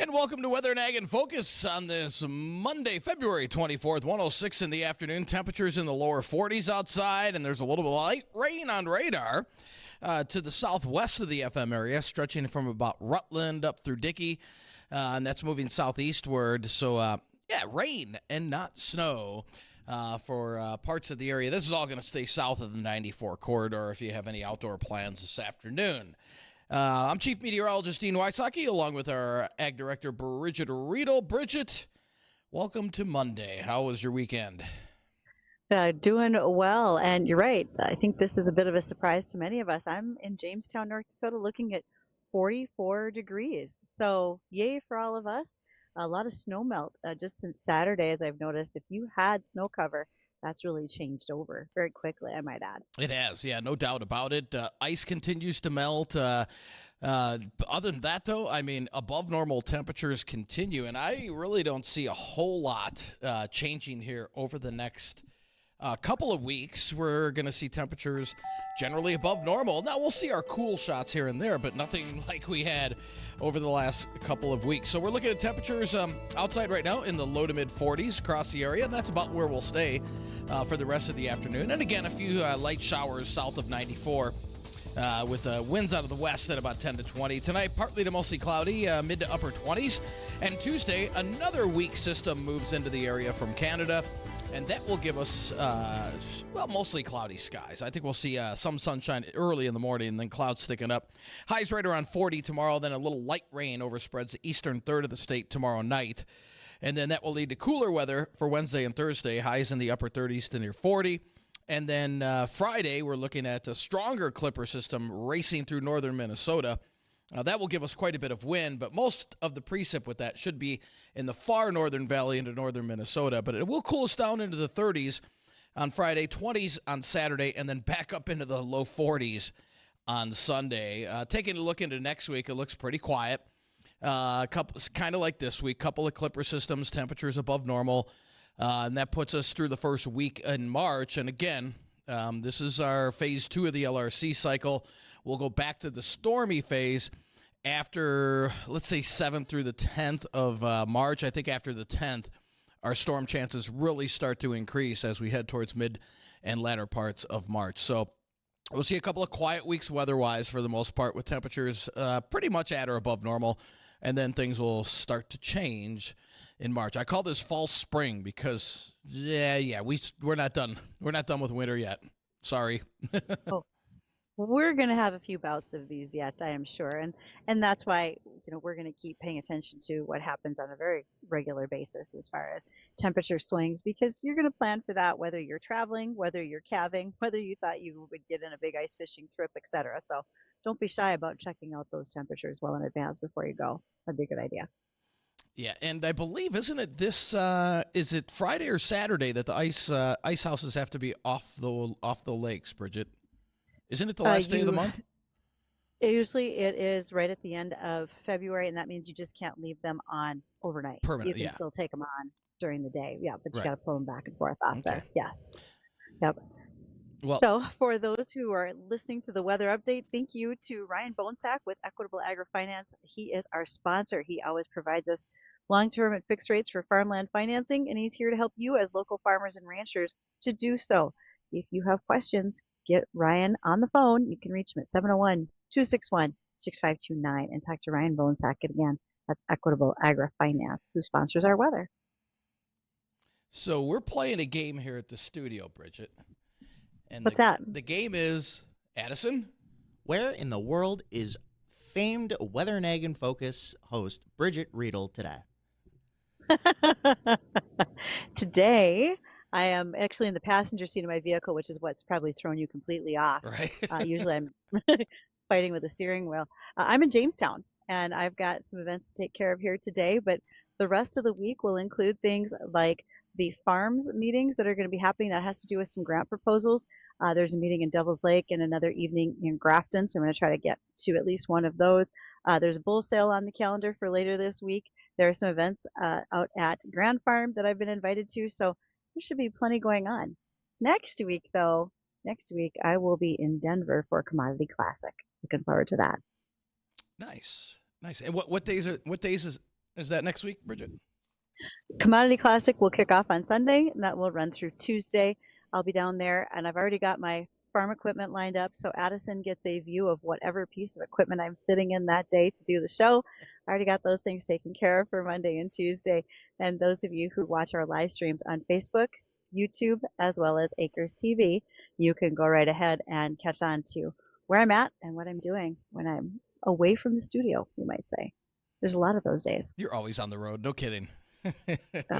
And welcome to Weather and Ag in Focus on this Monday, February 24th, 106 in the afternoon. Temperatures in the lower 40s outside, and there's a little light rain on radar to the southwest of the FM area, stretching from about Rutland up through Dickey, and that's moving southeastward. So, rain and not snow for parts of the area. This is all going to stay south of the 94 corridor if you have any outdoor plans this afternoon. I'm Chief Meteorologist Dean Wysocki, along with our Ag Director, Bridgette Readel. Bridgette, welcome to Monday. How was your weekend? Doing well, and you're right. I think this is a bit of a surprise to many of us. I'm in Jamestown, North Dakota, looking at 44 degrees. So yay for all of us. A lot of snow melt just since Saturday, as I've noticed. If you had snow cover, that's really changed over very quickly, I might add. It has, yeah, no doubt about it. Ice continues to melt. Other than that, though, I mean, above normal temperatures continue, and I really don't see a whole lot changing here over the next couple of weeks. We're going to see temperatures generally above normal. Now, we'll see our cool shots here and there, but nothing like we had over the last couple of weeks. So we're looking at temperatures outside right now in the low to mid 40s across the area, and that's about where we'll stay for the rest of the afternoon. And again, a few light showers south of 94 with winds out of the west at about 10 to 20. Tonight, partly to mostly cloudy, mid to upper 20s. And Tuesday, another weak system moves into the area from Canada, and that will give us, mostly cloudy skies. I think we'll see some sunshine early in the morning and then clouds sticking up. Highs right around 40 tomorrow, then a little light rain overspreads the eastern third of the state tomorrow night. And then that will lead to cooler weather for Wednesday and Thursday, highs in the upper 30s to near 40. And then Friday, we're looking at a stronger Clipper system racing through northern Minnesota. That will give us quite a bit of wind, but most of the precip with that should be in the far northern valley into northern Minnesota. But it will cool us down into the 30s on Friday, 20s on Saturday, and then back up into the low 40s on Sunday. Taking a look into next week, it looks pretty quiet. Couple, kind of like this week, couple of Clipper systems, temperatures above normal, and that puts us through the first week in March. And again, this is our phase 2 of the LRC cycle. We'll go back to the stormy phase after, let's say, 7th through the 10th of March. I think after the 10th, our storm chances really start to increase as we head towards mid and latter parts of March. So we'll see a couple of quiet weeks weather-wise for the most part, with temperatures pretty much at or above normal. And then things will start to change in March. I call this false spring because, we're not done. We're not done with winter yet. Sorry. Oh, we're going to have a few bouts of these yet, I am sure. And that's why, we're going to keep paying attention to what happens on a very regular basis as far as temperature swings, because you're going to plan for that, whether you're traveling, whether you're calving, whether you thought you would get in a big ice fishing trip, etc. So don't be shy about checking out those temperatures well in advance before you go. That'd be a good idea. Yeah, and I believe, isn't it this? Is it Friday or Saturday that the ice houses have to be off the lakes, Bridgette? Isn't it the last day of the month? Usually it is right at the end of February, and that means you just can't leave them on overnight. Permanent, You can still take them on during the day, but you Right. got to pull them back and forth off Okay. there. Yes. Yep. Well, So for those who are listening to the weather update, thank you to Ryan Bonesack with Equitable Agri-Finance. He is our sponsor. He always provides us long-term and fixed rates for farmland financing, and he's here to help you as local farmers and ranchers to do so. If you have questions, get Ryan on the phone. You can reach him at 701-261-6529 and talk to Ryan Bonesack again. That's Equitable Agri-Finance, who sponsors our weather. so we're playing a game here at the studio, Bridgette. And What's that? The game is, Addison? Where in the world is famed Weather and Ag in Focus host Bridgette Readel today? Today, I am actually in the passenger seat of my vehicle, which is what's probably thrown you completely off. Right. Usually I'm fighting with the steering wheel. I'm in Jamestown, and I've got some events to take care of here today, but the rest of the week will include things like the farms meetings that are going to be happening. That has to do with some grant proposals. There's a meeting in Devil's Lake and another evening in Grafton, so I'm going to try to get to at least one of those. There's a bull sale on the calendar for later this week. There are some events out at Grand Farm that I've been invited to, so there should be plenty going on. Next week, I will be in Denver for Commodity Classic. Looking forward to that. Nice. And what days Is that next week, Bridgette? Commodity Classic will kick off on Sunday, and that will run through Tuesday. I'll be down there, and I've already got my farm equipment lined up, so Addison gets a view of whatever piece of equipment I'm sitting in that day to do the show. I already got those things taken care of for Monday and Tuesday. And those of you who watch our live streams on Facebook, YouTube, as well as Acres TV, you can go right ahead and catch on to where I'm at and what I'm doing when I'm away from the studio, you might say. There's a lot of those days. You're always on the road. No kidding.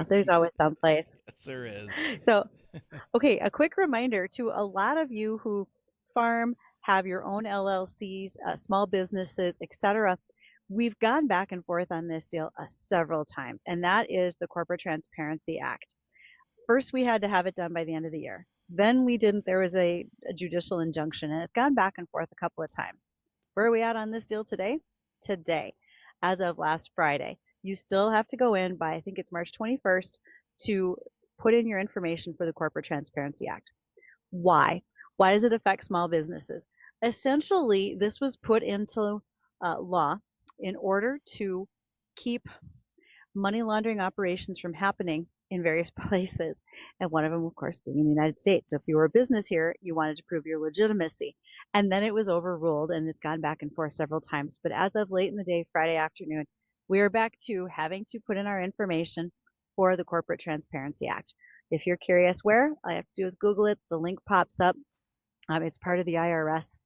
There's always someplace. Yes, there is. So, okay, a quick reminder to a lot of you who farm, have your own LLCs, small businesses, etc. We've gone back and forth on this deal several times, and that is the Corporate Transparency Act. First, we had to have it done by the end of the year. Then we didn't. There was a judicial injunction, and it's gone back and forth a couple of times. Where are we at on this deal today? Today, as of last Friday. You still have to go in by, I think it's March 21st, to put in your information for the Corporate Transparency Act. Why? Why does it affect small businesses? Essentially, this was put into law in order to keep money laundering operations from happening in various places. And one of them, of course, being in the United States. So if you were a business here, you wanted to prove your legitimacy. And then it was overruled, and it's gone back and forth several times. But as of late in the day, Friday afternoon, we are back to having to put in our information for the Corporate Transparency Act. If you're curious where, all you have to do is Google it. The link pops up. It's part of the IRS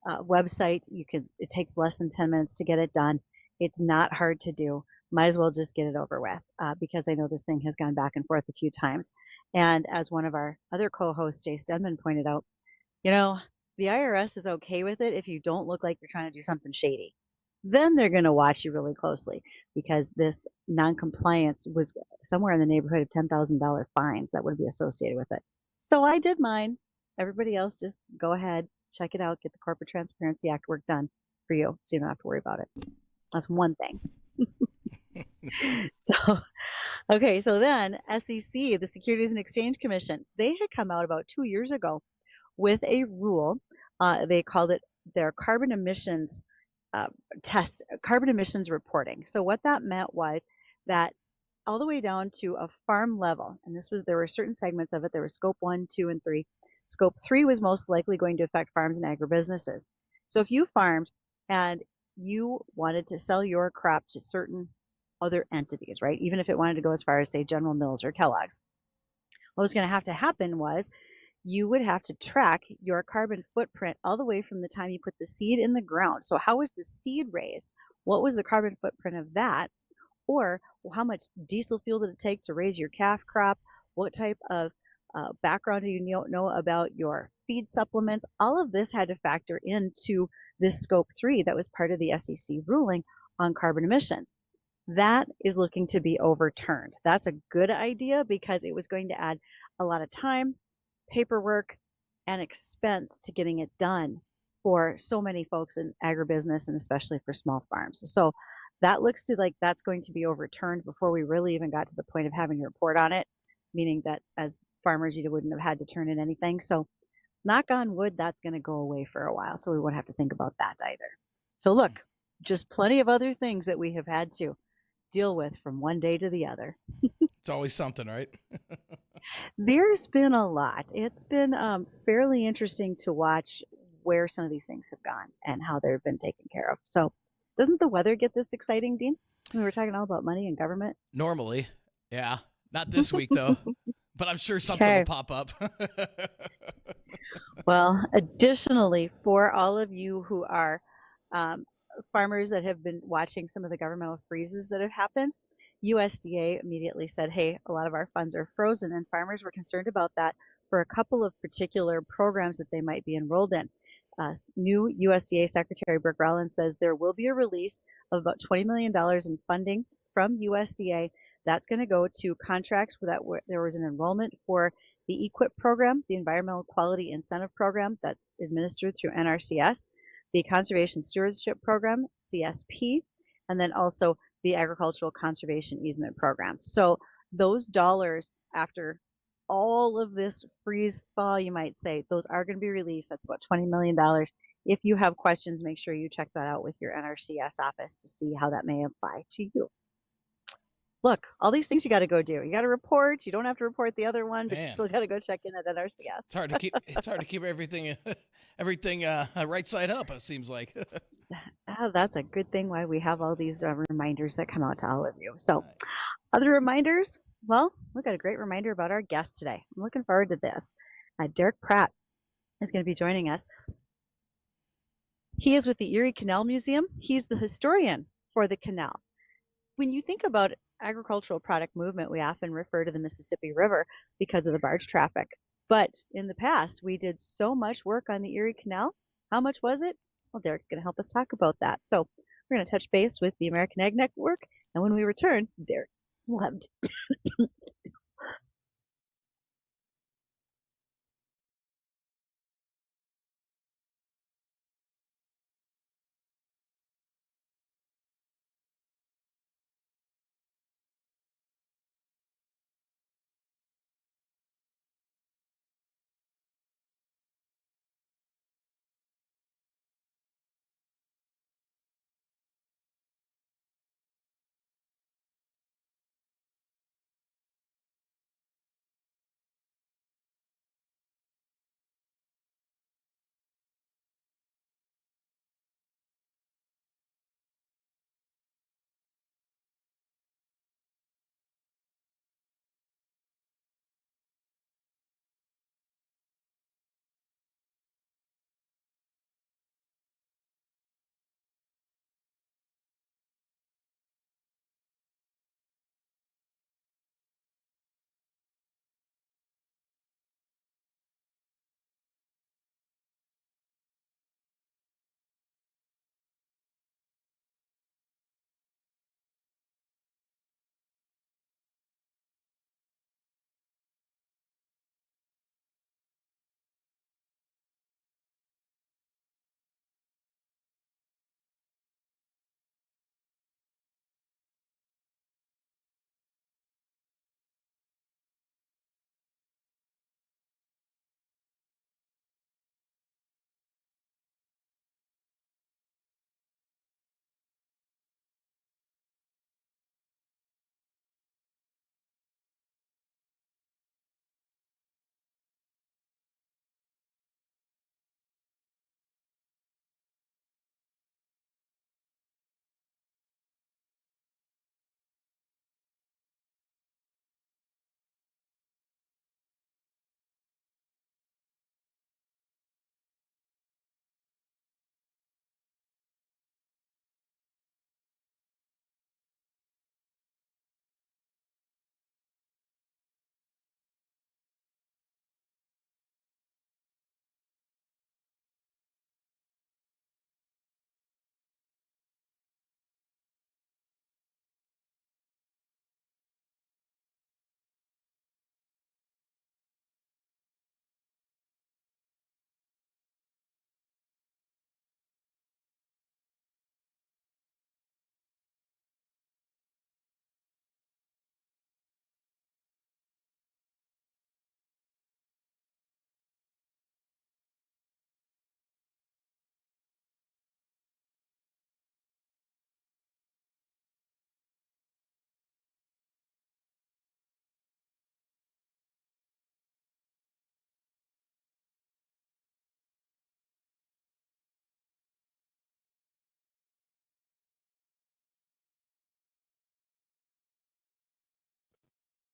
website. It takes less than 10 minutes to get it done. It's not hard to do. Might as well just get it over with because I know this thing has gone back and forth a few times. And as one of our other co-hosts, Jay Stedman, pointed out, the IRS is okay with it if you don't look like you're trying to do something shady. Then they're going to watch you really closely because this non-compliance was somewhere in the neighborhood of $10,000 fines that would be associated with it. So I did mine. Everybody else just go ahead, check it out, get the Corporate Transparency Act work done for you so you don't have to worry about it. That's one thing. So then SEC, the Securities and Exchange Commission, they had come out about 2 years ago with a rule. They called it their carbon emissions carbon emissions reporting. So what that meant was that all the way down to a farm level, and there were certain segments of it. There was scope 1, 2, and 3. Scope 3 was most likely going to affect farms and agribusinesses. So if you farmed and you wanted to sell your crop to certain other entities, right? Even if it wanted to go as far as, say, General Mills or Kellogg's, what was going to have to happen was you would have to track your carbon footprint all the way from the time you put the seed in the ground. So how was the seed raised? What was the carbon footprint of that? Or how much diesel fuel did it take to raise your calf crop? What type of background do you know about your feed supplements? All of this had to factor into this scope 3 that was part of the SEC ruling on carbon emissions. That is looking to be overturned. That's a good idea because it was going to add a lot of time, paperwork, and expense to getting it done for so many folks in agribusiness and especially for small farms. So that looks to like that's going to be overturned before we really even got to the point of having a report on it, meaning that as farmers, you wouldn't have had to turn in anything. So knock on wood, that's going to go away for a while. So we won't have to think about that either. So look, just plenty of other things that we have had to deal with from one day to the other. It's always something, right? There's been a lot. It's been fairly interesting to watch where some of these things have gone and how they've been taken care of. So doesn't the weather get this exciting, Dean? We were talking all about money and government. Normally, yeah. Not this week, though. But I'm sure something will pop up. Well, additionally, for all of you who are farmers that have been watching some of the governmental freezes that have happened, USDA immediately said, hey, a lot of our funds are frozen, and farmers were concerned about that for a couple of particular programs that they might be enrolled in. New USDA Secretary Brooke Rollins says there will be a release of about $20 million in funding from USDA. That's going to go to contracts where there was an enrollment for the EQIP program, the Environmental Quality Incentive Program that's administered through NRCS, the Conservation Stewardship Program, CSP, and then also the Agricultural Conservation Easement Program. So those dollars, after all of this freeze thaw, you might say, those are going to be released. That's about $20 million. If you have questions, make sure you check that out with your NRCS office to see how that may apply to you. look, all these things you got to go do. You got to report. You don't have to report the other one, but you Man, still got to go check in at NRCS. it's hard to keep everything right side up. It seems like. That's a good thing why we have all these reminders that come out to all of you. So, Right. other reminders? Well, we got a great reminder about our guest today. I'm looking forward to this. Derrick Pratt is going to be joining us. He is with the Erie Canal Museum. He's the historian for the canal. When you think about agricultural product movement, we often refer to the Mississippi River because of the barge traffic. But in the past, we did so much work on the Erie Canal. How much was it? Well, Derrick's going to help us talk about that. So we're going to touch base with the American Ag Network. And when we return, Derrick will have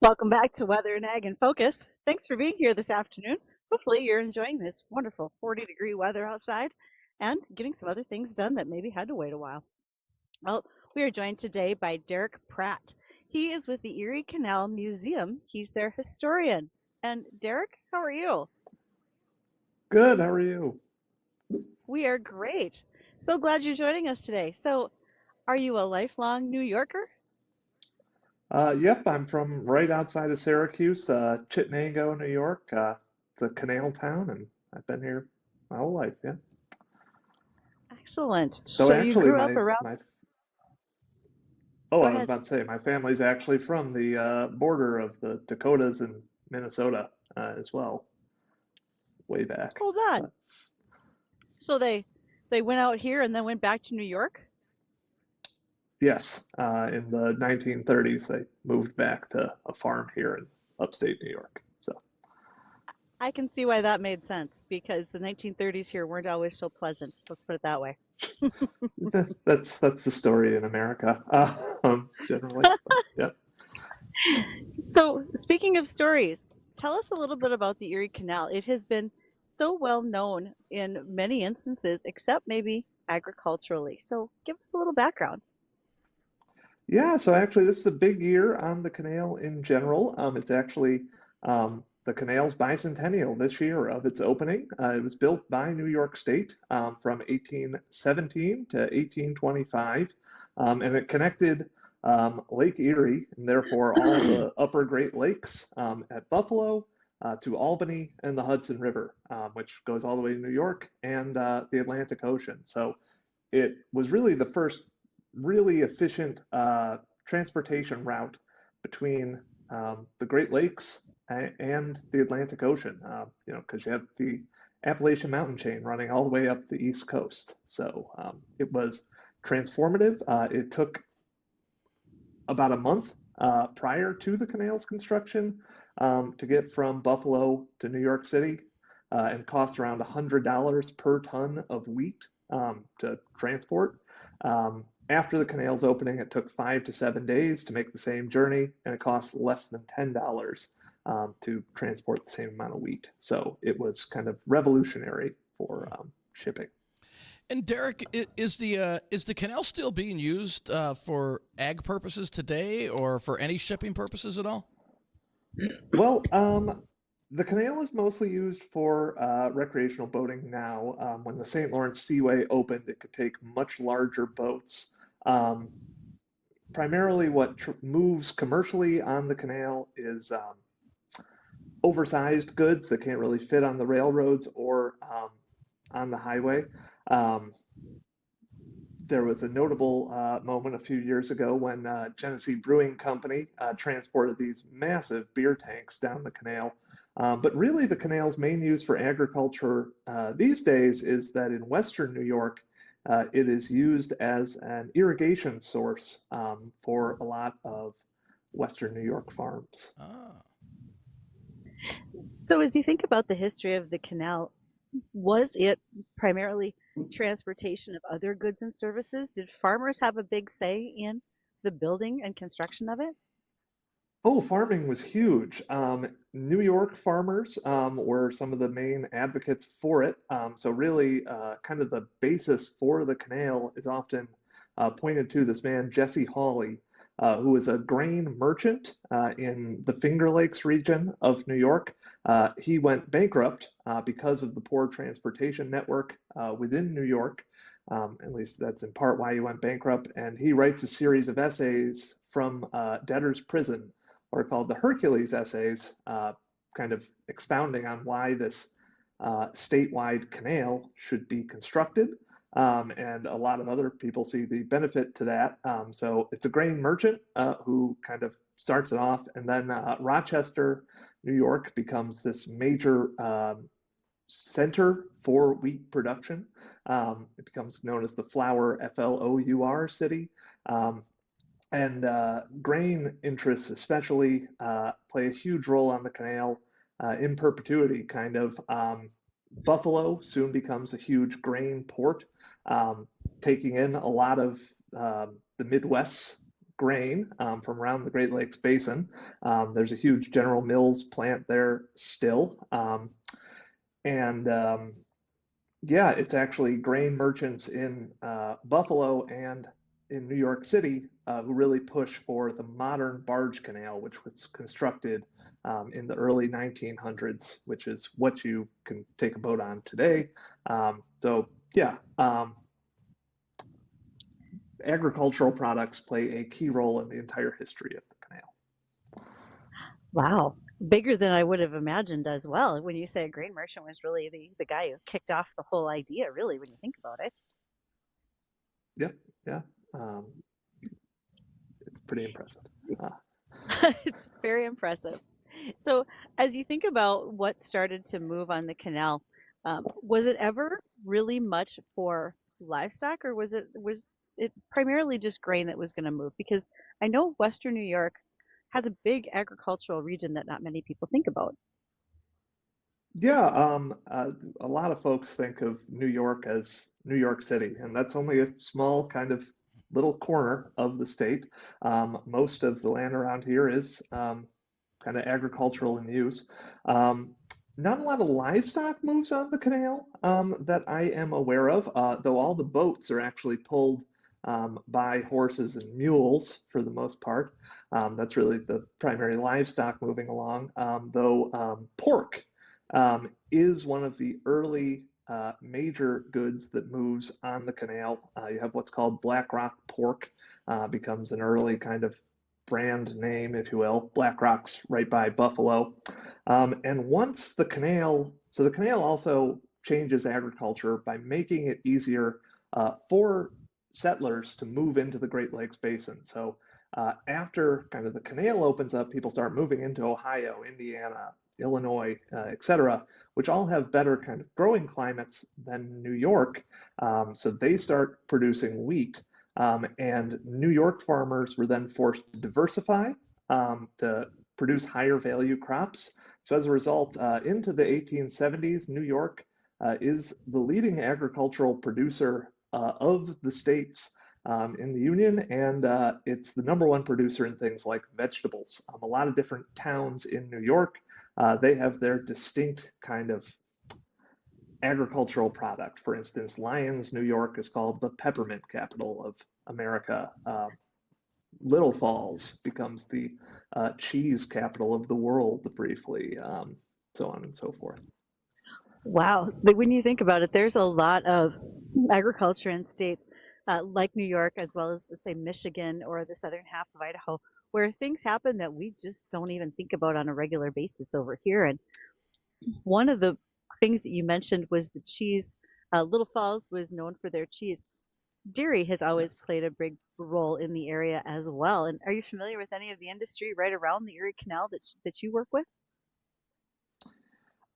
Welcome back to Weather and Ag in Focus. Thanks for being here this afternoon. Hopefully you're enjoying this wonderful 40-degree weather outside and getting some other things done that maybe had to wait a while. Well, we are joined today by Derrick Pratt. He is with the Erie Canal Museum. He's their historian. And Derrick, how are you? Good. How are you? We are great. So glad you're joining us today. So, are you a lifelong New Yorker? Yep, I'm from right outside of Syracuse, Chittenango, New York. It's a canal town, and I've been here my whole life. Yeah. Excellent. So So you actually, grew up around, oh, go I was ahead. about to say my family's actually from the border of the Dakotas and Minnesota as well, way back. Hold on. But So they went out here and then went back to New York? Yes, in the 1930s, they moved back to a farm here in upstate New York. So I can see why that made sense because the 1930s here weren't always so pleasant. Let's put it that way. that's the story in America, generally. But yeah. So, speaking of stories, tell us a little bit about the Erie Canal. It has been so well known in many instances, except maybe agriculturally. So, give us a little background. Yeah, so actually, this is a big year on the canal in general. It's actually the canal's bicentennial this year of its opening. It was built by New York State from 1817 to 1825, and it connected Lake Erie and therefore all the upper Great Lakes at Buffalo to Albany and the Hudson River, which goes all the way to New York and the Atlantic Ocean. So it was really the first really efficient transportation route between the Great Lakes and the Atlantic Ocean, because you have the Appalachian Mountain chain running all the way up the East Coast. So it was transformative. It took about a month prior to the canal's construction to get from Buffalo to New York City and cost around $100 per ton of wheat to transport. After the canal's opening, it took 5 to 7 days to make the same journey, and it cost less than $10 to transport the same amount of wheat. So it was kind of revolutionary for shipping. And Derrick, is the canal still being used for ag purposes today, or for any shipping purposes at all? Well, the canal is mostly used for recreational boating now. When the St. Lawrence Seaway opened, it could take much larger boats. Um, Primarily, what moves commercially on the canal is oversized goods that can't really fit on the railroads or on the highway. Um, there was a notable moment a few years ago when Genesee Brewing Company transported these massive beer tanks down the canal. But really, the canal's main use for agriculture these days is that in Western New York, it is used as an irrigation source for a lot of Western New York farms. Ah. So, as you think about the history of the canal, was it primarily transportation of other goods and services? Did farmers have a big say in the building and construction of it? Oh, farming was huge. New York farmers were some of the main advocates for it. So really, kind of the basis for the canal is often pointed to this man, Jesse Hawley, who was a grain merchant in the Finger Lakes region of New York. He went bankrupt because of the poor transportation network within New York. At least that's in part why he went bankrupt. And he writes a series of essays from debtor's prison, or called the Hercules Essays, kind of expounding on why this statewide canal should be constructed. And a lot of other people see the benefit to that. So it's a grain merchant who kind of starts it off, and then Rochester, New York becomes this major center for wheat production. It becomes known as the Flour, Flour city. And grain interests, especially, play a huge role on the canal in perpetuity, kind of. Buffalo soon becomes a huge grain port, taking in a lot of the Midwest's grain from around the Great Lakes Basin. There's a huge General Mills plant there still. And yeah, it's actually grain merchants in Buffalo and in New York City who really push for the modern barge canal, which was constructed in the early 1900s, which is what you can take a boat on today. So yeah, agricultural products play a key role in the entire history of the canal. Wow, bigger than I would have imagined as well. When you say a grain merchant was really the guy who kicked off the whole idea, really, when you think about it. Yep, yeah, it's pretty impressive. It's very impressive. So, as you think about what started to move on the canal, was it ever really much for livestock, or was it primarily just grain that was going to move? Because I know Western New York has a big agricultural region that not many people think about. Yeah, a lot of folks think of New York as New York City, and that's only a small kind of little corner of the state. Most of the land around here is kind of agricultural in use. Um, Not a lot of livestock moves on the canal that I am aware of, though all the boats are actually pulled by horses and mules for the most part. That's really the primary livestock moving along, though pork is one of the early major goods that moves on the canal. You have what's called Black Rock pork, becomes an early kind of brand name, if you will. Black Rock's right by Buffalo. And once the canal, so the canal also changes agriculture by making it easier for settlers to move into the Great Lakes Basin. So after kind of the canal opens up, people start moving into Ohio, Indiana, Illinois, et cetera, which all have better kind of growing climates than New York. So they start producing wheat. And New York farmers were then forced to diversify to produce higher value crops. So as a result, into the 1870s, New York is the leading agricultural producer of the states in the Union, and it's the number one producer in things like vegetables. A lot of different towns in New York, they have their distinct kind of agricultural product. For instance, Lyons, New York is called the peppermint capital of America. Little Falls becomes the cheese capital of the world briefly, so on and so forth. Wow. But when you think about it, there's a lot of agriculture in states like New York, as well as, say, Michigan or the southern half of Idaho, where things happen that we just don't even think about on a regular basis over here. And one of the things that you mentioned was the cheese. Little Falls was known for their cheese. Dairy has always Yes. played a big role in the area as well. And are you familiar with any of the industry right around the Erie Canal that you work with?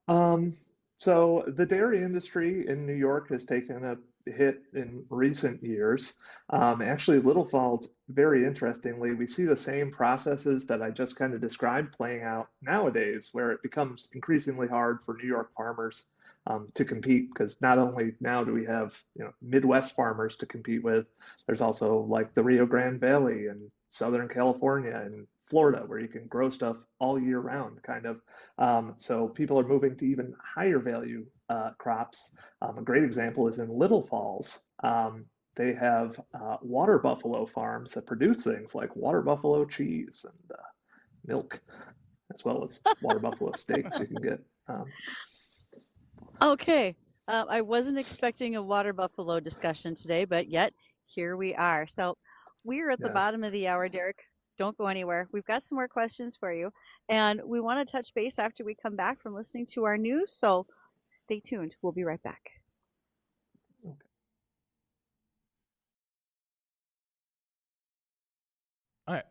Um, so the dairy industry in New York has taken a hit in recent years. Actually, Little Falls, very interestingly, we see the same processes that I just kind of described playing out nowadays, where it becomes increasingly hard for New York farmers to compete because not only now do we have Midwest farmers to compete with, there's also like the Rio Grande Valley and Southern California and Florida where you can grow stuff all year round, kind of. So people are moving to even higher value crops. A great example is in Little Falls. They have water buffalo farms that produce things like water buffalo cheese and milk, as well as water buffalo steaks you can get. Okay. I wasn't expecting a water buffalo discussion today, but yet here we are. So we're at the Yes. bottom of the hour, Derek. Don't go anywhere. We've got some more questions for you, and we want to touch base after we come back from listening to our news. So stay tuned. We'll be right back. All right.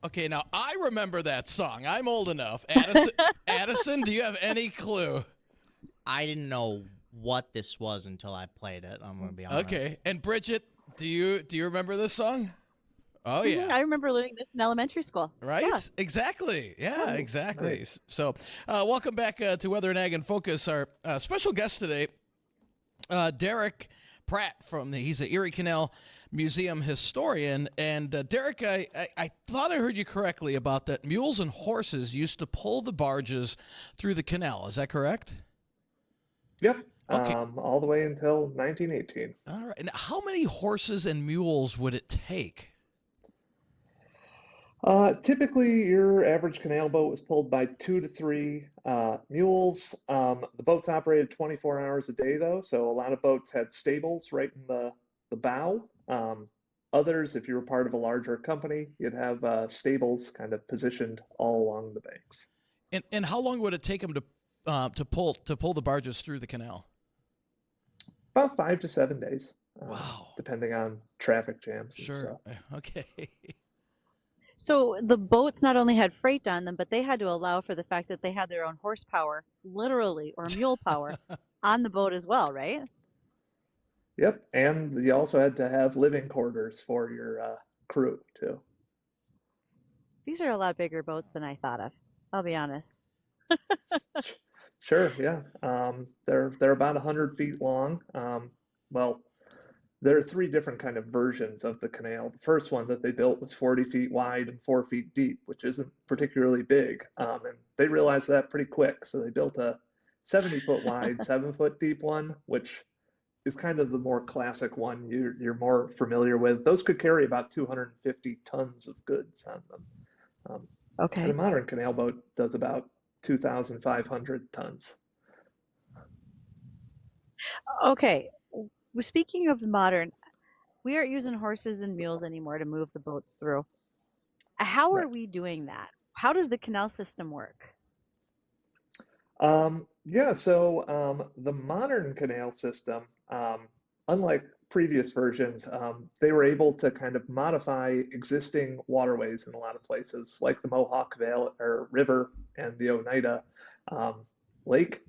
Okay, now I remember that song. I'm old enough. Addison, do you have any clue? I didn't know what this was until I played it. I'm gonna be honest. Okay, and Bridgette, do you remember this song? Oh yeah. I remember learning this in elementary school. Right? Yeah. Exactly. Yeah, Oh, exactly. nice. So, welcome back to Weather and Ag in Focus. Our special guest today, Derrick Pratt he's the Erie Canal Museum historian. And Derrick, I thought I heard you correctly about that mules and horses used to pull the barges through the canal. Is that correct? Yep. Okay. All the way until 1918. All right. And how many horses and mules would it take? Typically, your average canal boat was pulled by 2 to 3 mules. The boats operated 24 hours a day, though, so a lot of boats had stables right in the bow. Others, if you were part of a larger company, you'd have stables kind of positioned all along the banks. And how long would it take them to pull the barges through the canal? About 5 to 7 days, Wow. depending on traffic jams and Sure. stuff. Okay. So the boats not only had freight on them, but they had to allow for the fact that they had their own horsepower, literally, or mule power, on the boat as well, right? Yep, and you also had to have living quarters for your crew too. These are a lot bigger boats than I thought of. I'll be honest. Sure, yeah. They're about 100 feet long. Well, there are 3 different kind of versions of the canal. The first one that they built was 40 feet wide and 4 feet deep, which isn't particularly big. And they realized that pretty quick, so they built a 70-foot wide, 7-foot deep one, which is kind of the more classic one you're more familiar with. Those could carry about 250 tons of goods on them. And a Okay. modern canal boat does about 2,500 tons. Okay. Speaking of modern, we aren't using horses and mules anymore to move the boats through. How are Right. we doing that? How does the canal system work? Yeah, so the modern canal system, unlike previous versions, they were able to kind of modify existing waterways in a lot of places, like the Mohawk Valley or River and the Oneida Lake.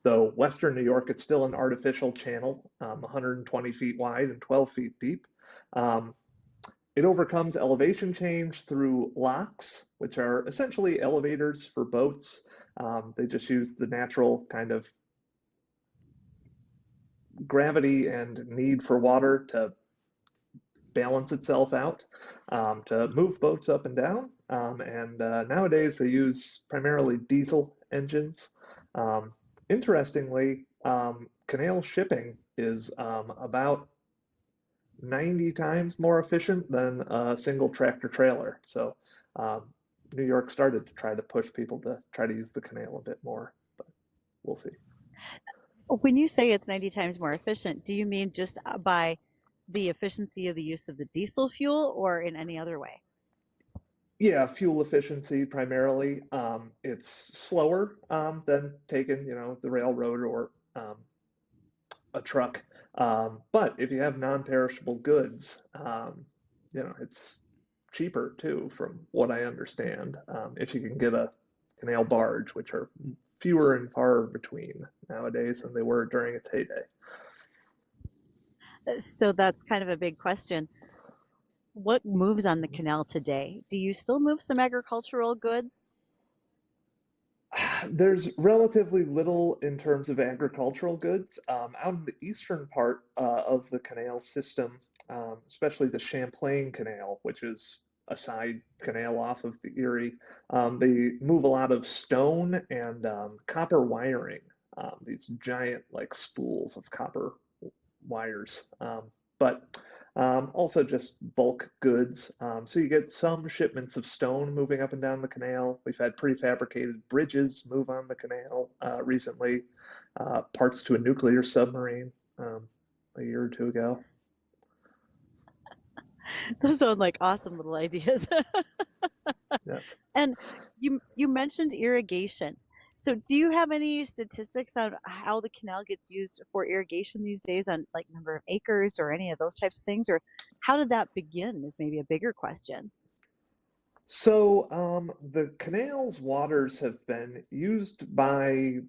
Though Western New York, it's still an artificial channel, 120 feet wide and 12 feet deep. Um, it overcomes elevation change through locks, which are essentially elevators for boats. They just use the natural kind of gravity and need for water to balance itself out, to move boats up and down. And nowadays they use primarily diesel engines. Interestingly, canal shipping is about 90 times more efficient than a single tractor trailer. So New York started to try to push people to try to use the canal a bit more, but we'll see. When you say it's 90 times more efficient, do you mean just by the efficiency of the use of the diesel fuel or in any other way? Yeah, fuel efficiency primarily. It's slower than taking, the railroad or a truck. But if you have non-perishable goods, it's cheaper too, from what I understand, if you can get a canal barge, which are fewer and far between nowadays than they were during its heyday. So that's kind of a big question. What moves on the canal today? Do you still move some agricultural goods? There's relatively little in terms of agricultural goods. Out in the eastern part of the canal system, especially the Champlain Canal, which is a side canal off of the Erie, they move a lot of stone and copper wiring, these giant like spools of copper wires. But also just bulk goods. So you get some shipments of stone moving up and down the canal. We've had prefabricated bridges move on the canal recently, parts to a nuclear submarine a year or two ago. Those sound like awesome little ideas. Yes. And you mentioned irrigation. So do you have any statistics on how the canal gets used for irrigation these days, on like number of acres or any of those types of things? Or how did that begin is maybe a bigger question. So, the canal's waters have been used by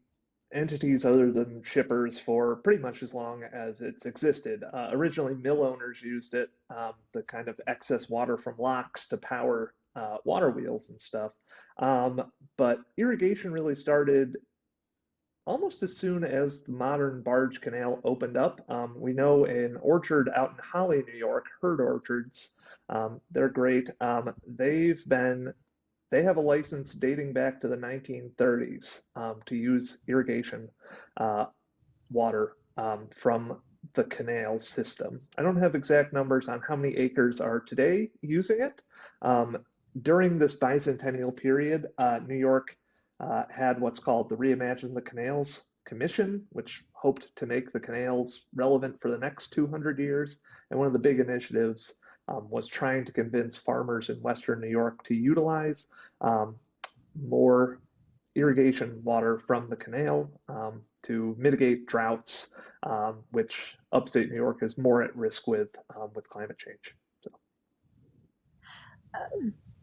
entities other than shippers for pretty much as long as it's existed. Originally, mill owners used it, the kind of excess water from locks to power water wheels and stuff. But irrigation really started almost as soon as the modern barge canal opened up. We know an orchard out in Holly, New York, Herd Orchards, they're great. They have a license dating back to the 1930s to use irrigation uh, water from the canal system. I don't have exact numbers on how many acres are today using it. Um, During this bicentennial period, New York had what's called the Reimagine the Canals Commission, which hoped to make the canals relevant for the next 200 years. And one of the big initiatives was trying to convince farmers in Western New York to utilize um, more irrigation water from the canal to mitigate droughts, which upstate New York is more at risk with climate change. So,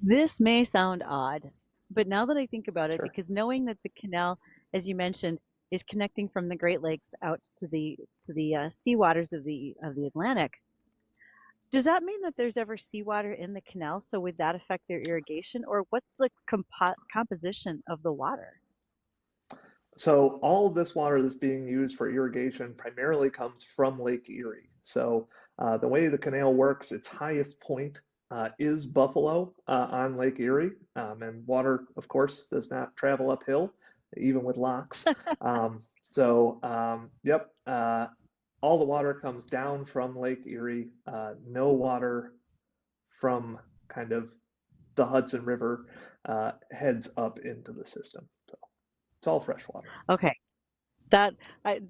This may sound odd, but now that I think about it, sure. because knowing that the canal, as you mentioned, is connecting from the Great Lakes out to the sea waters of the Atlantic, does that mean that there's ever seawater in the canal? So would that affect their irrigation, or what's the composition of the water? So all of this water that's being used for irrigation primarily comes from Lake Erie. So the way the canal works, its highest point is Buffalo on Lake Erie, and water, of course, does not travel uphill, even with locks. Yep, all the water comes down from Lake Erie. No water from kind of the Hudson River heads up into the system. So it's all fresh water. Okay, that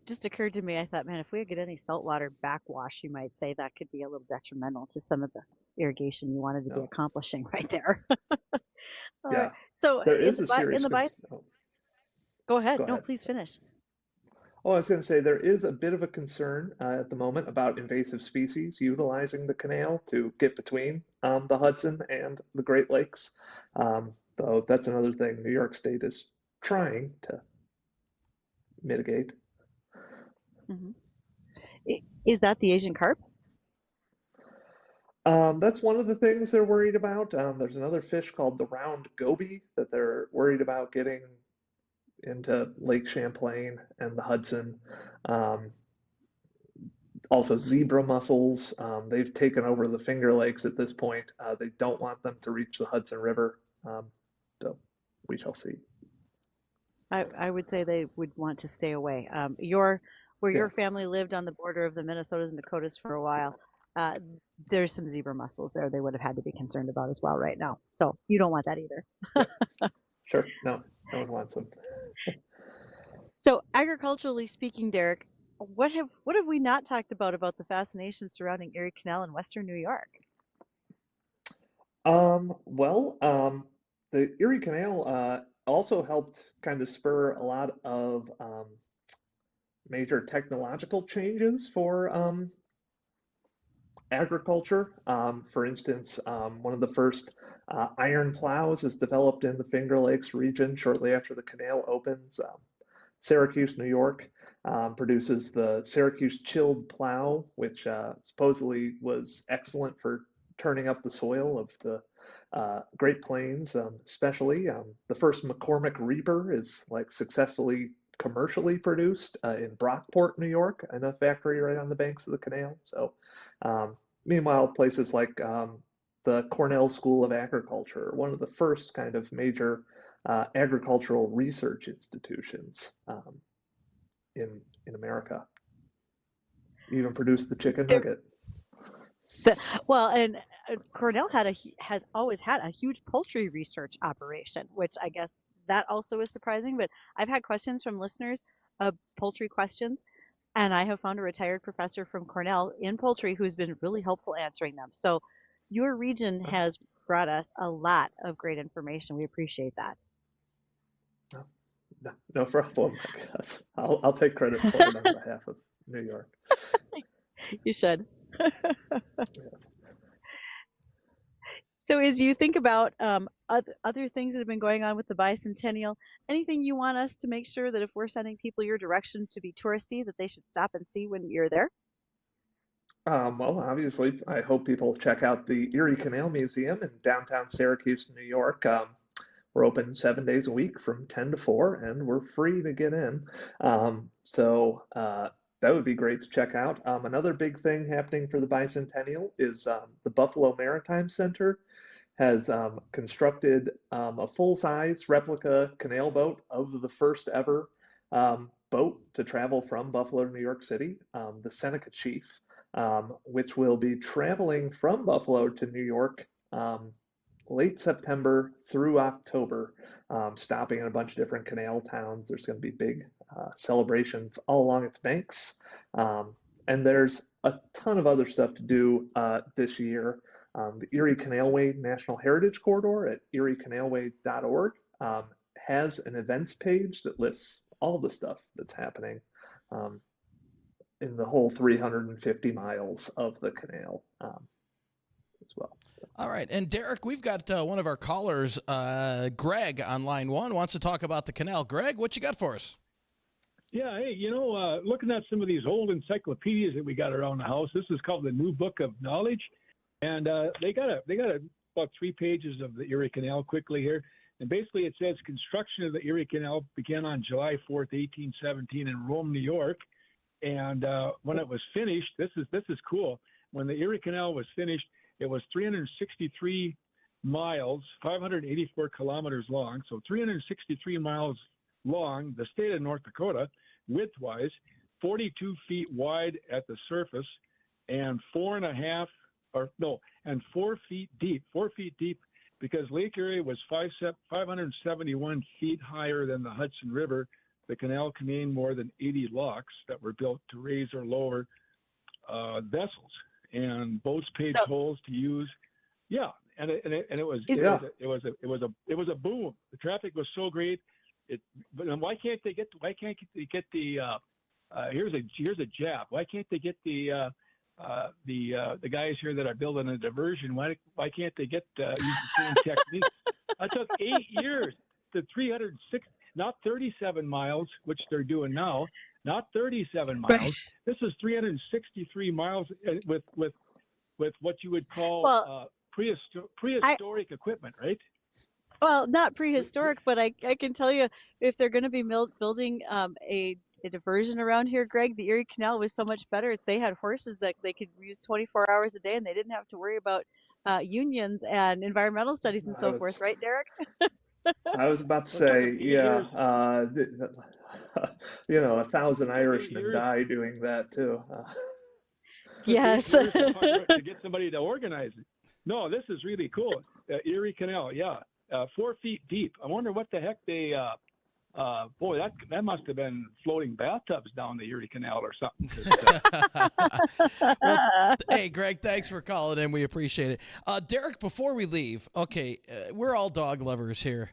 just occurred to me. I thought, man, if we get any saltwater backwash, you might say that could be a little detrimental to some of the irrigation you wanted to be No, accomplishing right there. All right. yeah, So there is a in serious the bi, oh, go ahead. go No, ahead. please finish. Oh, I was going to say there is a bit of a concern at the moment about invasive species utilizing the canal to get between the Hudson and the Great Lakes. Though that's another thing New York State is trying to mitigate. Hmm. Is that the Asian carp? That's one of the things they're worried about. There's another fish called the round goby that they're worried about getting into Lake Champlain and the Hudson. Um, Also, zebra mussels. They've taken over the Finger Lakes at this point. They don't want them to reach the Hudson River. Um, so we shall see. I would say they would want to stay away. Where your Yes. family lived on the border of the Minnesotas and Dakotas for a while, uh, there's some zebra mussels there they would have had to be concerned about as well right now. So you don't want that either. Yep. Sure. No, no one wants them. So agriculturally speaking, Derek, what have we not talked about the fascination surrounding Erie Canal in Western New York? Well, the Erie Canal also helped kind of spur a lot of major technological changes for agriculture. For instance, one of the first iron plows is developed in the Finger Lakes region shortly after the canal opens. Syracuse, New York, produces the Syracuse chilled plow, which supposedly was excellent for turning up the soil of the Great Plains, especially. The first McCormick reaper is like successfully commercially produced in Brockport, New York, in a factory right on the banks of the canal. So, meanwhile, places like the Cornell School of Agriculture, one of the first kind of major agricultural research institutions in America, even produced the chicken There, nugget. well, and Cornell has always had a huge poultry research operation, which I guess that also is surprising. But I've had questions from listeners, poultry questions, and I have found a retired professor from Cornell in poultry who's been really helpful answering them. So your region has brought us a lot of great information. We appreciate that. No, no, no problem, I guess. I'll take credit for it on behalf of New York. You should. Yes. So as you think about other things that have been going on with the bicentennial, anything you want us to make sure that if we're sending people your direction to be touristy, that they should stop and see when you're there? Well, obviously, I hope people check out the Erie Canal Museum in downtown Syracuse, New York. We're open 7 days a week from 10 to 4, and we're free to get in. So that would be great to check out. Another big thing happening for the bicentennial is the Buffalo Maritime Center has constructed a full-size replica canal boat of the first ever boat to travel from Buffalo to New York City, the Seneca Chief, which will be traveling from Buffalo to New York late September through October, stopping in a bunch of different canal towns. There's going to be big celebrations all along its banks. And there's a ton of other stuff to do this year. The Erie Canalway National Heritage Corridor at eriecanalway.org has an events page that lists all the stuff that's happening in the whole 350 miles of the canal as well. All right. And Derrick, we've got one of our callers, Greg, on line one, wants to talk about the canal. Greg, what you got for us? Yeah, hey, looking at some of these old encyclopedias that we got around the house, this is called the New Book of Knowledge, and they got about 3 pages of the Erie Canal quickly here, and basically it says construction of the Erie Canal began on July 4th, 1817 in Rome, New York, and when it was finished, this is cool. When the Erie Canal was finished, it was 363 miles, 584 kilometers long, so 363 miles long, the state of North Dakota, widthwise, 42 feet wide at the surface, and 4 feet deep. 4 feet deep, because Lake Erie was 571 feet higher than the Hudson River. The canal contained more than 80 locks that were built to raise or lower vessels, and boats paid tolls to use. Yeah, and it was a boom. The traffic was so great. But why can't they get the here's a jab. Why can't they get the guys here that are building a diversion? Why can't they use the same technique? That took 8 years to 306, not 37 miles, which they're doing now, not 37 miles. Right. This is 363 miles with what you would call prehistoric equipment, right? Well, not prehistoric, but I can tell you, if they're going to be building a diversion around here, Greg, the Erie Canal was so much better. They had horses that they could use 24 hours a day, and they didn't have to worry about unions and environmental studies and so forth, right, Derrick? I was about to say, yeah, 1,000 Irishmen die doing that too. Yes. To get somebody to organize it. No, this is really cool. Erie Canal, yeah. 4 feet deep. I wonder what the heck they boy, that must have been floating bathtubs down the Erie Canal or something. Well, hey, Greg, thanks for calling in. We appreciate it. Derrick, before we leave, okay, we're all dog lovers here.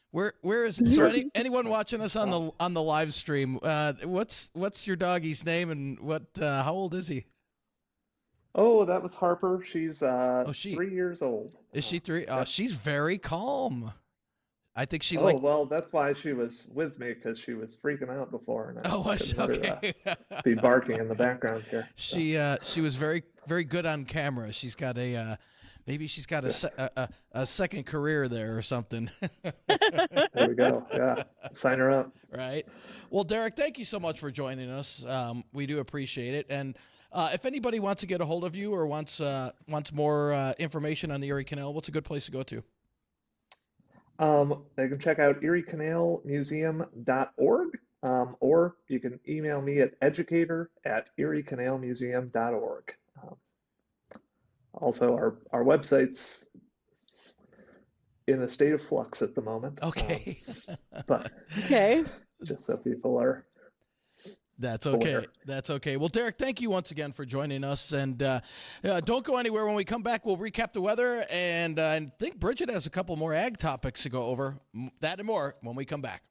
Where is so anyone watching us on the live stream? What's your doggie's name and how old is he? Oh, that was Harper. She's 3 years old. Is she 3? Oh, she's very calm. I think she well, that's why she was with me, because she was freaking out before, and okay. Be barking in the background here. She was very, very good on camera. She's got maybe she's got a second career there or something. There we go. Yeah, sign her up. Right. Well, Derrick, thank you so much for joining us. We do appreciate it. And if anybody wants to get a hold of you or wants more information on the Erie Canal, what's a good place to go to? They can check out eriecanalmuseum.org, or you can email me at educator@eriecanalmuseum.org. Also, our website's in a state of flux at the moment. Okay. But okay. Just so people are. That's okay. That's okay. Well, Derrick, thank you once again for joining us. And don't go anywhere. When we come back, we'll recap the weather. And I think Bridgette has a couple more ag topics to go over. That and more when we come back.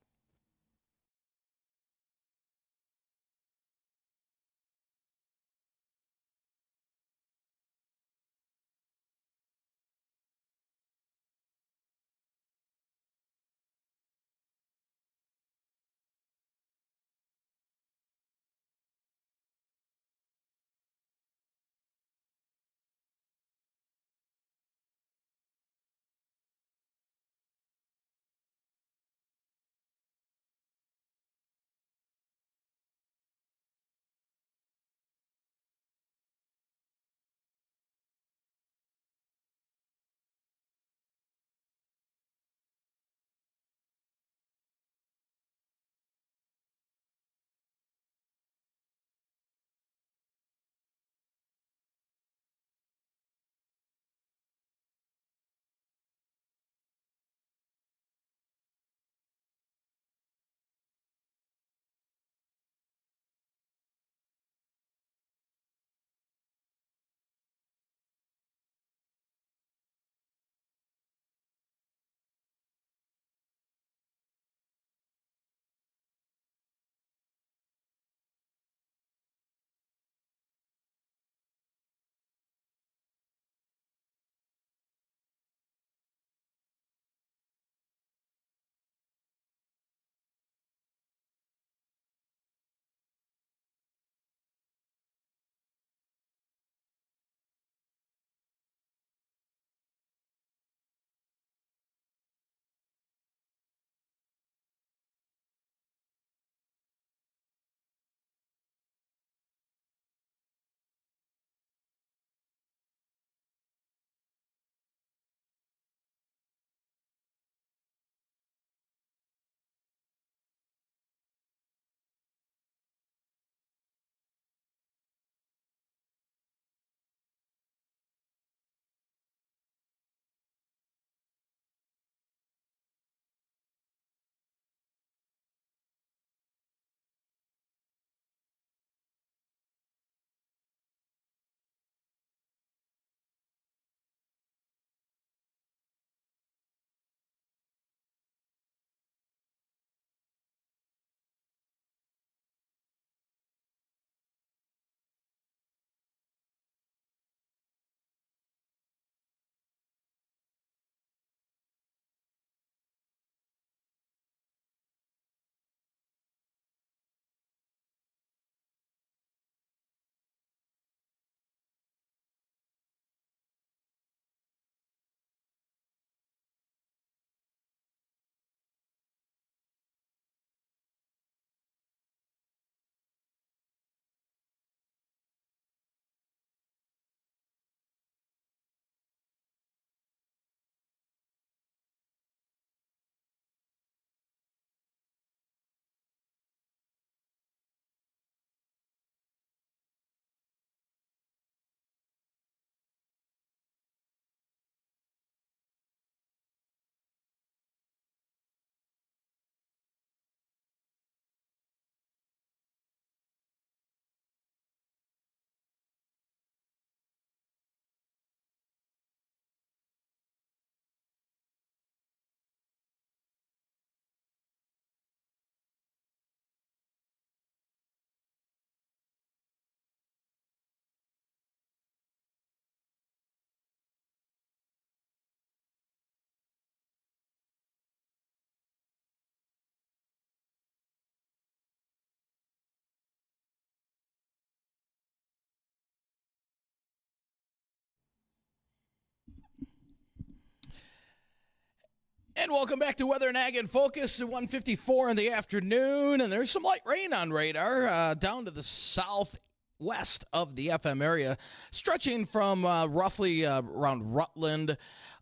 And welcome back to Weather and Ag in Focus at 1:54 in the afternoon. And there's some light rain on radar down to the southwest of the FM area, stretching from roughly around Rutland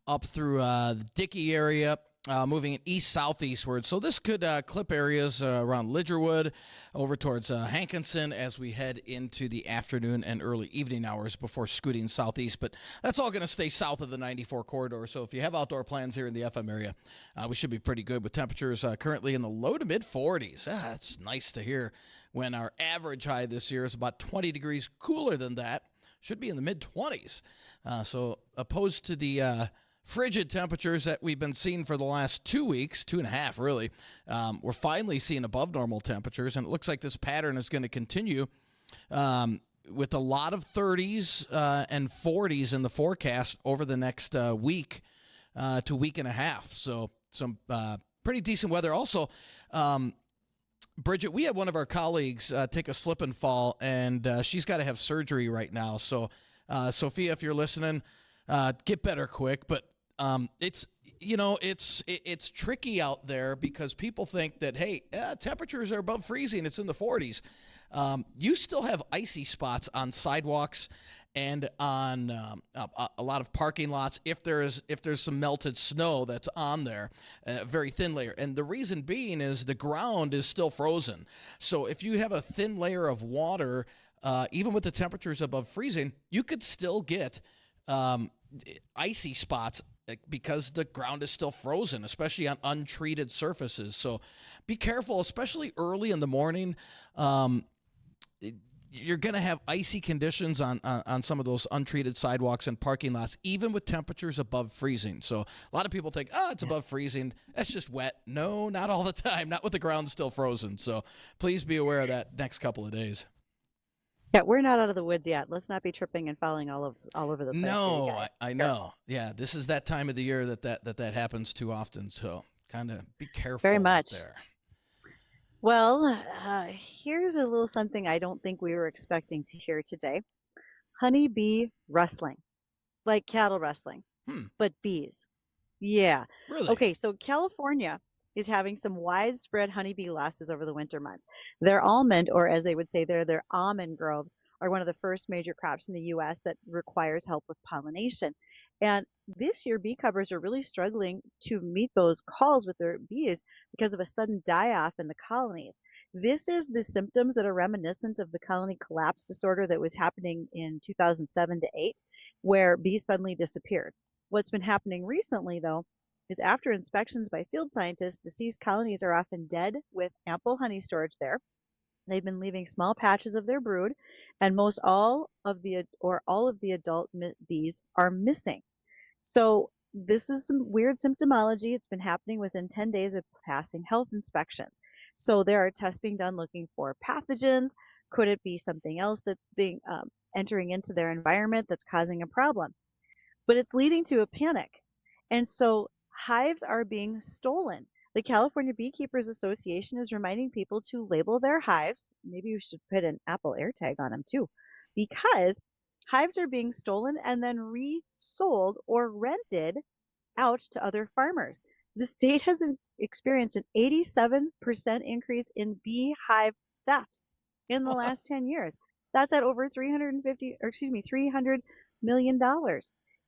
up through the Dickey area, moving east-southeastward. So this could clip areas around Lidgerwood over towards Hankinson as we head into the afternoon and early evening hours before scooting southeast. But that's all going to stay south of the 94 corridor. So if you have outdoor plans here in the FM area, we should be pretty good with temperatures currently in the low to mid-40s. That's nice to hear when our average high this year is about 20 degrees cooler than that. Should be in the mid-20s. So opposed to the frigid temperatures that we've been seeing for the last 2 weeks, 2.5 really, we're finally seeing above normal temperatures, and it looks like this pattern is going to continue with a lot of 30s and 40s in the forecast over the next week to week and a half. So some pretty decent weather. Also, Bridgette, we had one of our colleagues take a slip and fall, and she's got to have surgery right now. So, Sophia, if you're listening, get better quick. But it's tricky out there because people think that, hey, temperatures are above freezing. It's in the 40s. You still have icy spots on sidewalks and on a lot of parking lots if there's some melted snow that's on there, a very thin layer. And the reason being is the ground is still frozen. So if you have a thin layer of water, even with the temperatures above freezing, you could still get icy spots because the ground is still frozen, especially on untreated surfaces. So be careful, especially early in the morning. You're going to have icy conditions on some of those untreated sidewalks and parking lots, even with temperatures above freezing. So a lot of people think, it's above freezing. That's just wet. No, not all the time. Not with the ground still frozen. So please be aware of that next couple of days. Yeah, we're not out of the woods yet. Let's not be tripping and falling all over the place. No, I know. Yeah, this is that time of the year that happens too often. So kind of be careful. Very much. Out there. Well, here's a little something I don't think we were expecting to hear today. Honeybee rustling, like cattle rustling, but bees. Yeah. Really? Okay, so California is having some widespread honeybee losses over the winter months. Their almond, or as they would say there, their almond groves, are one of the first major crops in the U.S. that requires help with pollination. And this year, bee covers are really struggling to meet those calls with their bees because of a sudden die-off in the colonies. This is the symptoms that are reminiscent of the colony collapse disorder that was happening in 2007 to 8, where bees suddenly disappeared. What's been happening recently, though, is after inspections by field scientists, deceased colonies are often dead with ample honey storage there. They've been leaving small patches of their brood, and all of the adult bees are missing. So this is some weird symptomology. It's been happening within 10 days of passing health inspections. So there are tests being done looking for pathogens. Could it be something else that's being entering into their environment that's causing a problem? But it's leading to a panic. And so hives are being stolen. The California Beekeepers Association is reminding people to label their hives. Maybe we should put an Apple AirTag on them too, because hives are being stolen and then resold or rented out to other farmers. The state has experienced an 87% increase in beehive thefts in the last 10 years. That's at over $300 million.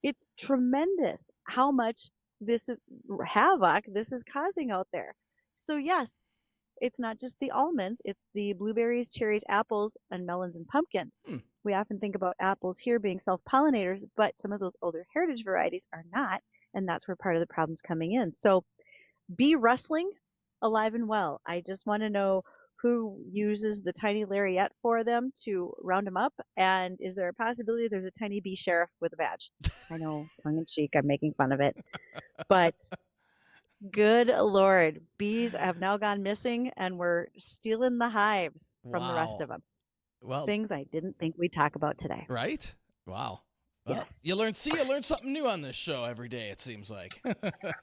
It's tremendous how much havoc this is causing out there. So yes, it's not just the almonds, it's the blueberries, cherries, apples, and melons and pumpkins. We often think about apples here being self-pollinators, but some of those older heritage varieties are not, and that's where part of the problem's coming in. So bee rustling, alive and well. I just want to know who uses the tiny lariat for them to round them up, and is there a possibility there's a tiny bee sheriff with a badge? I know, tongue in cheek, I'm making fun of it, but good Lord, bees have now gone missing, and we're stealing the hives from the rest of them. Well, things I didn't think we'd talk about today. Right? Wow. Well, yes. You learn something new on this show every day, it seems like.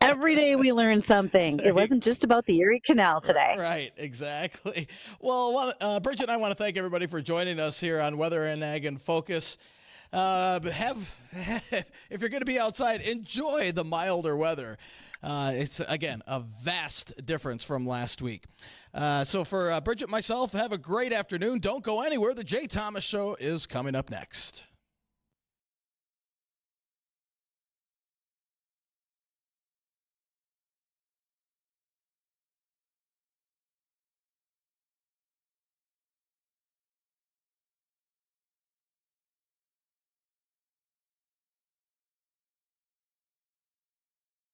Every day we learn something. It wasn't just about the Erie Canal today. Right, exactly. Well, Bridgette and I want to thank everybody for joining us here on Weather and Ag in Focus. If you're going to be outside, enjoy the milder weather. It's, again, a vast difference from last week. So for Bridgette and myself, have a great afternoon. Don't go anywhere. The Jay Thomas Show is coming up next.